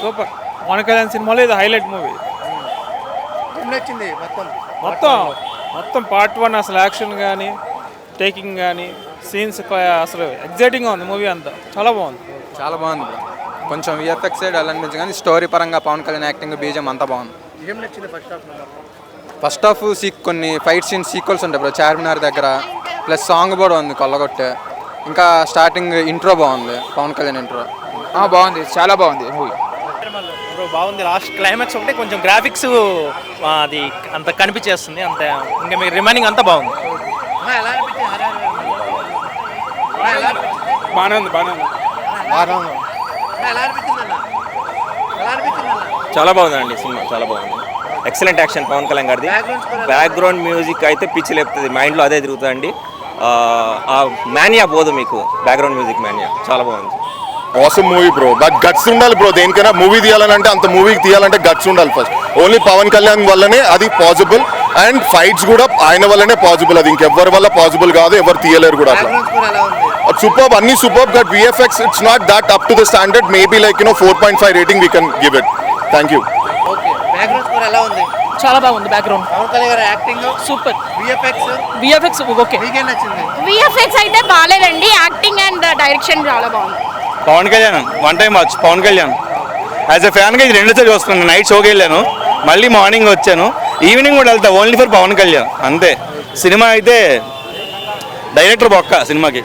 Super. Pawan Kalyan సినిమాలో ఇది highlight movie. ఏం నచ్చింది మొత్తం మొత్తం పార్ట్ 1 అసలు యాక్షన్ కానీ టేకింగ్ కానీ సీన్స్ అసలు ఎగ్జైటింగ్గా ఉంది మూవీ అంతా. చాలా బాగుంది. చాలా బాగుంది బ్రో. కొంచెం విఎఫ్ఎక్స్ సైడ్ అలా అనిపించింది కానీ స్టోరీ పరంగా పవన్ కళ్యాణ్ యాక్టింగ్ బీజం అంతా బాగుంది. ఏం నచ్చింది ఫస్ట్ హాఫ్ కొన్ని ఫైట్ సీన్ సీక్వెల్స్ ఉంటాయి బ్రో చార్మినార్ దగ్గర, ప్లస్ సాంగ్ కూడా ఉంది కొల్లగొట్టే. ఇంకా స్టార్టింగ్ ఇంట్రో బాగుంది, పవన్ కళ్యాణ్ ఇంట్రో బాగుంది, చాలా బాగుంది మూవీ. బాగుంది. లాస్ట్ క్లైమాక్స్ ఒకటి కొంచెం గ్రాఫిక్స్ అది అంత కనిపించేస్తుంది అంత, ఇంకా మీకు రిమైనింగ్ అంతా బాగుంది. బాగానే ఉంది. చాలా బాగుందండి సినిమా, చాలా బాగుంది. ఎక్సలెంట్ యాక్షన్ పవన్ కళ్యాణ్ గారిది. బ్యాక్గ్రౌండ్ మ్యూజిక్ అయితే పిచ్చి లేపుతుంది, మైండ్లో అదే తిరుగుతుందండి. ఆ మ్యానియా పోదు మీకు, బ్యాక్గ్రౌండ్ మ్యూజిక్ మ్యానియా. చాలా బాగుంది. Awesome movie bro. But guts ఉండాలి బ్రో. దేనికైనా మూవీ తీయాలంటే అంత మూవీకి తీయాలంటే గట్స్ ఉండాలి ఫస్ట్. ఓన్లీ పవన్ కళ్యాణ్ వల్లనే అది పాసిబుల్. అండ్ ఫైట్స్ కూడా ఆయన వల్లనే పాసిబుల్. అది ఇంకెవ్వరి వల్ల పాసిబుల్ కాదు, ఎవరు తీయలేరు కూడా. అట్లా సూపర్, అన్ని super. But VFX it's not that up to the standard. Maybe like 4.5 rating we can give it. Thank you. చాలా బాగుంది. Background super. VFX okay. VFX అయితే బాగాలేదండి. యాక్టింగ్ అండ్ డైరెక్షన్ చాలా బాగుంది. Pawan Kalyan one time watch. Pawan Kalyan as a ఫ్యాన్గా ఇది 2 సార్లు చూస్తున్నాను. నైట్ షోకి వెళ్ళాను, మళ్ళీ మార్నింగ్ వచ్చాను, ఈవినింగ్ కూడా వెళ్తా. ఓన్లీ ఫర్ పవన్ కళ్యాణ్ అంతే. సినిమా అయితే డైరెక్టర్ బొక్క, సినిమాకి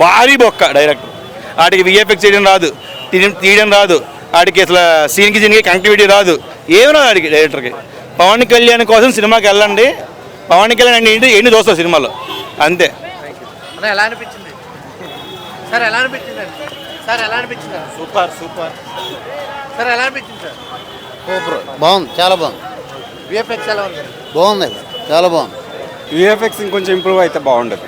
భారీ బొక్క డైరెక్టర్. వాటికి విఎఫ్ఎక్స్ చేయడం రాదు, తీయడం రాదు, వాడికి అసలు సీన్కి కనెక్టివిటీ రాదు, ఏమి రాదు వాడికి డైరెక్టర్కి. పవన్ కళ్యాణ్ కోసం సినిమాకి వెళ్ళండి. పవన్ కళ్యాణ్ అంటే ఎన్ని చూస్తారు సినిమాలో అంతే. ఎలా అనిపించింది సార్? ఎలా అనిపించింది సార్? ఎలా అనిపించింది? సూపర్. సార్ ఎలా అనిపించింది సార్? సూపర్, బాగుంది, చాలా బాగుంది. విఎఫ్ఎక్స్ ఎలా ఉంది? బాగుంది, చాలా బాగుంది. విఎఫ్ఎక్స్ ఇంకొంచెం ఇంప్రూవ్ అయితే బాగుండదు.